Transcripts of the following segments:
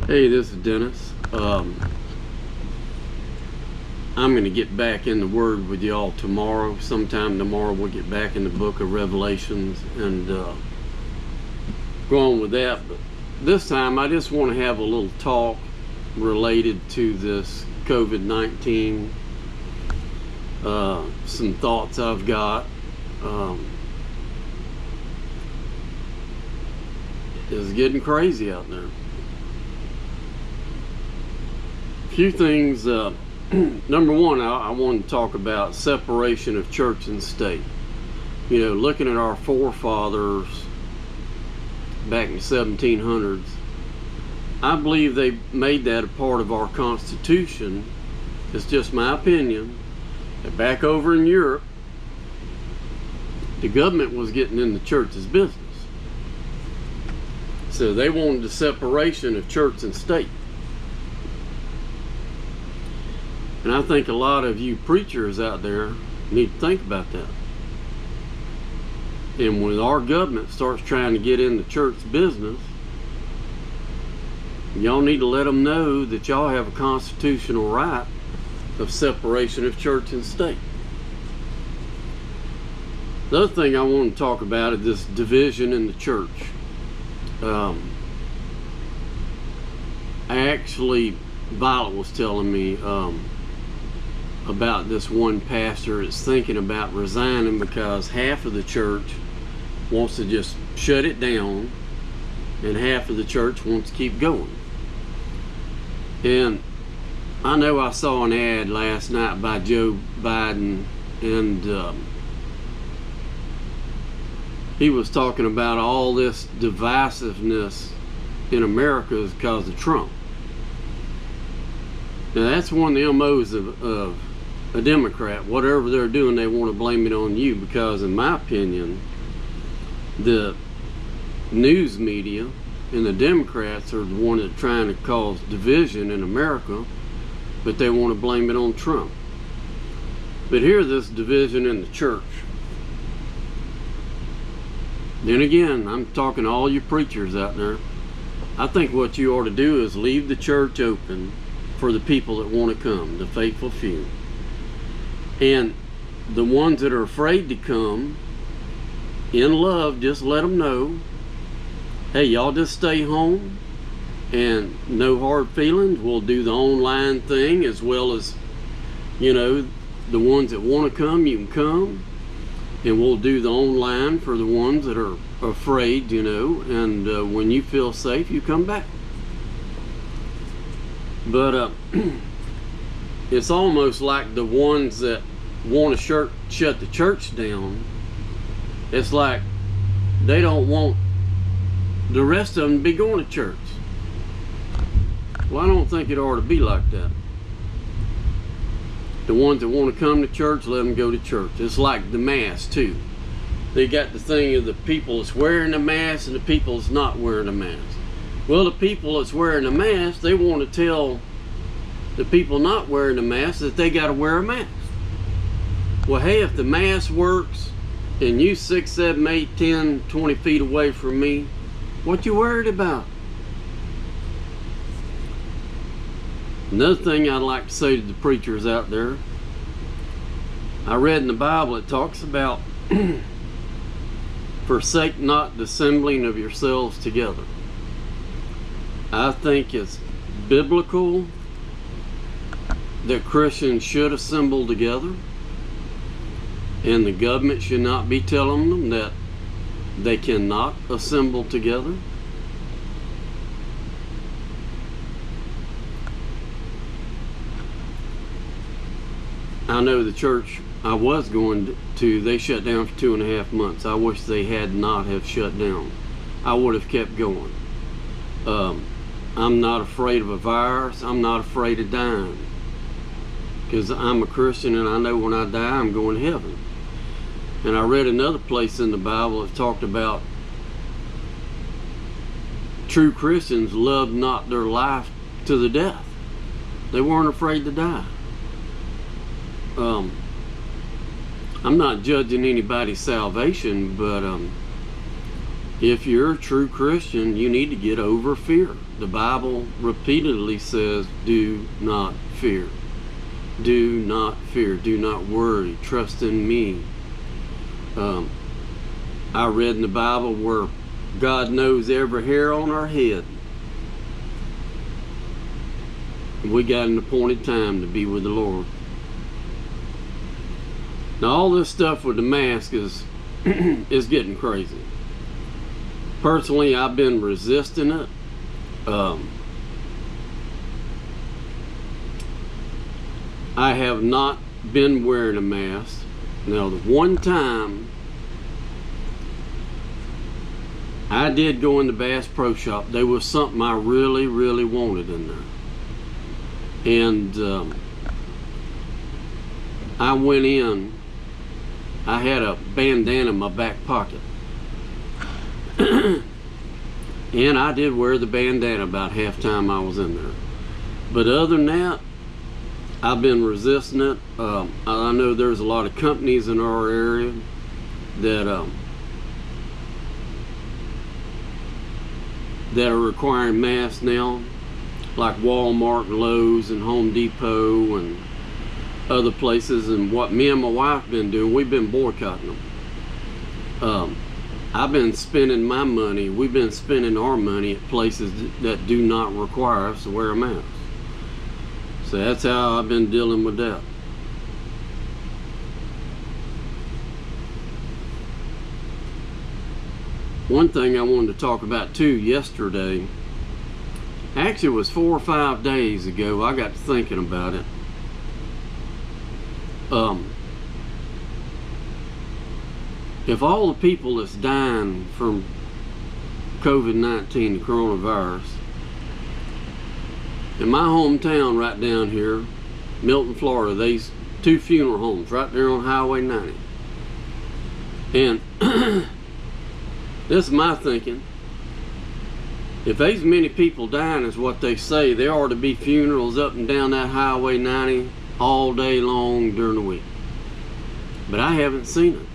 Hey, this is Dennis. I'm going to get back in the Word with y'all tomorrow. Sometime tomorrow we'll get back in the book of Revelations and go on with that. But this time I just want to have a little talk related to this COVID-19. Some thoughts I've got. It's getting crazy out there. Few things. Number one, I want to talk about separation of church and state. You know, looking at our forefathers back in the 1700s, I believe they made that a part of our Constitution. It's just my opinion. And back over in Europe, the government was getting in the church's business. So they wanted the separation of church and state. And I think a lot of you preachers out there need to think about that. And when our government starts trying to get in the church business, y'all need to let them know that y'all have a constitutional right of separation of church and state. The other thing I want to talk about is this division in the church. Violet was telling me about this one pastor that's thinking about resigning because half of the church wants to just shut it down and half of the church wants to keep going. And I know I saw an ad last night by Joe Biden, and he was talking about all this divisiveness in America is because of Trump. Now that's one of the MOs of a Democrat. Whatever they're doing, they want to blame it on you, because in my opinion, the news media and the Democrats are the one that are trying to cause division in America, but they want to blame it on Trump. But here's this division in the church. Then again, I'm talking to all you preachers out there. I think what you ought to do is leave the church open for the people that want to come, the faithful few. And the ones that are afraid to come, in love, just let them know, hey, y'all just stay home and no hard feelings. We'll do the online thing, as well as, you know, the ones that want to come, you can come. And we'll do the online for the ones that are afraid, you know, and when you feel safe, you come back. But it's almost like the ones that want to shut the church down, it's like they don't want the rest of them to be going to church. Well, I don't think it ought to be like that. The ones that want to come to church, let them go to church. It's like the mask too. They got the thing of the people that's wearing the mask and the people that's not wearing the mask. Well, the people that's wearing the mask, they want to tell the people not wearing the mask that they got to wear a mask. Well, hey, if the mask works and you 6, 7, 8, 10, 20 feet away from me, what you worried about? Another thing I'd like to say to the preachers out there, I read in the Bible it talks about forsake not the assembling of yourselves together. I think it's biblical that Christians should assemble together, and the government should not be telling them that they cannot assemble together. I know the church I was going to, they shut down for 2.5 months. I wish they had not have shut down. I would have kept going. I'm not afraid of a virus. I'm not afraid of dying, because I'm a Christian and I know when I die I'm going to heaven. And I read another place in the Bible that talked about true Christians loved not their life to the death. They weren't afraid to die. I'm not judging anybody's salvation, but if you're a true Christian, you need to get over fear. the Bible repeatedly says, do not fear. Do not fear. Do not worry. Trust in me. I read in the Bible where God knows every hair on our head. We got an appointed time to be with the Lord. Now all this stuff with the mask is is getting crazy. Personally, I've been resisting it. I have not been wearing a mask. Now, the one time I did go in the Bass Pro Shop, there was something I really, really wanted in there. And I went in, I had a bandana in my back pocket. And I did wear the bandana about half time I was in there. But other than that, I've been resisting it. I know there's a lot of companies in our area that are requiring masks now, like Walmart and Lowe's and Home Depot and other places. And what me and my wife been doing, we've been boycotting them. I've been spending my money, we've been spending our money at places that do not require us to wear a mask. So that's how I've been dealing with that. One thing I wanted to talk about too yesterday, actually it was 4 or 5 days ago, I got to thinking about it. If all the people that's dying from COVID-19, the coronavirus, in my hometown right down here, Milton, Florida, there's 2 funeral homes right there on Highway 90. And this is my thinking. If there's many people dying as what they say, there ought to be funerals up and down that Highway 90 all day long during the week. But I haven't seen it.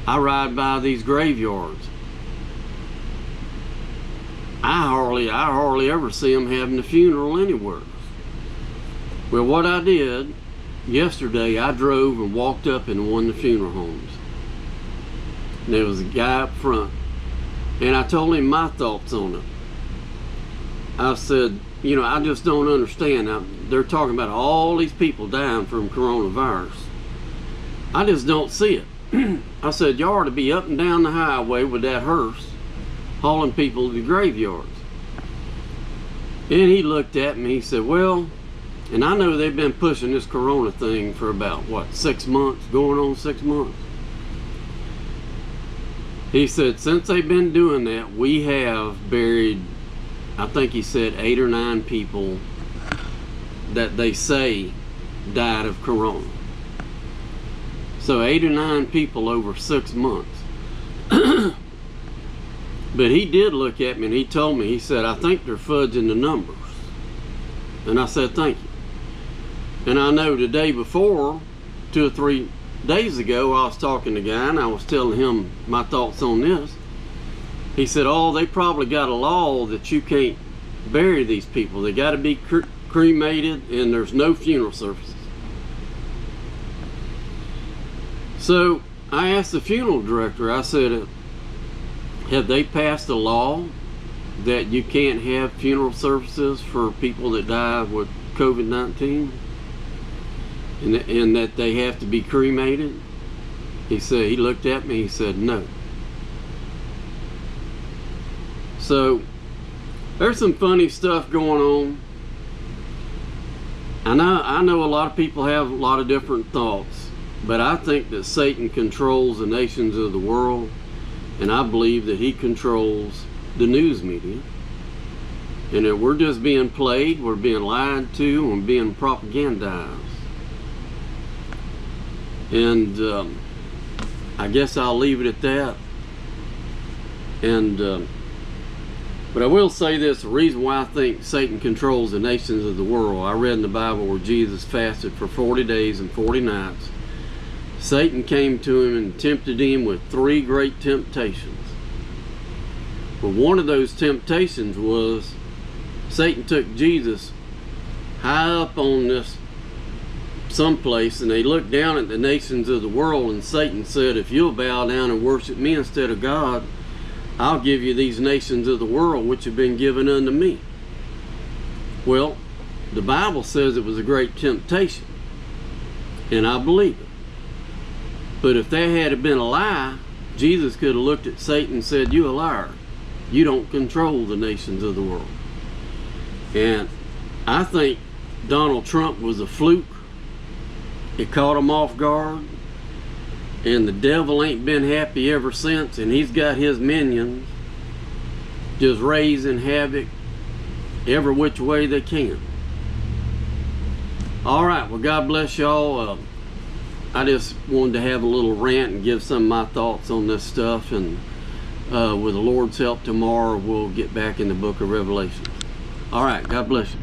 I ride by these graveyards. I hardly ever see them having a funeral anywhere. Well, what I did yesterday, I drove and walked up in one of the funeral homes. And there was a guy up front, and I told him my thoughts on it. I said, you know, I just don't understand. Now, they're talking about all these people dying from coronavirus. I just don't see it. I said, you ought to be up and down the highway with that hearse hauling people to the graveyards. And he looked at me, he said, well, and I know they've been pushing this corona thing for about, what, 6 months, going on 6 months. He said, since they've been doing that, we have buried, I think he said 8 or 9 people that they say died of corona. So 8 or 9 people over 6 months. But he did look at me and he told me, he said, I think they're fudging the numbers. And I said, thank you. And I know the day before, 2 or 3 days ago, I was talking to a guy and I was telling him my thoughts on this. He said, oh, they probably got a law that you can't bury these people. They got to be cremated and there's no funeral services. So I asked the funeral director, I said, have they passed a law that you can't have funeral services for people that die with COVID-19? And that they have to be cremated? He said, he looked at me, he said, no. So there's some funny stuff going on. I know a lot of people have a lot of different thoughts, but I think that Satan controls the nations of the world, and I believe that he controls the news media, and that we're just being played, we're being lied to, and being propagandized. And I guess I'll leave it at that. And but I will say this, the reason why I think Satan controls the nations of the world, I read in the Bible where Jesus fasted for 40 days and 40 nights. Satan came to him and tempted him with 3 great temptations. But one of those temptations was Satan took Jesus high up on this someplace, and they looked down at the nations of the world, and Satan said, if you'll bow down and worship me instead of God, I'll give you these nations of the world which have been given unto me. Well, the Bible says it was a great temptation, and I believe it. But if that had been a lie, Jesus could have looked at Satan and said, you a liar. You don't control the nations of the world. And I think Donald Trump was a fluke. It caught him off guard. And the devil ain't been happy ever since. And he's got his minions just raising havoc every which way they can. All right, well, God bless y'all. I just wanted to have a little rant and give some of my thoughts on this stuff. And with the Lord's help, tomorrow we'll get back in the book of Revelation. All right, God bless you.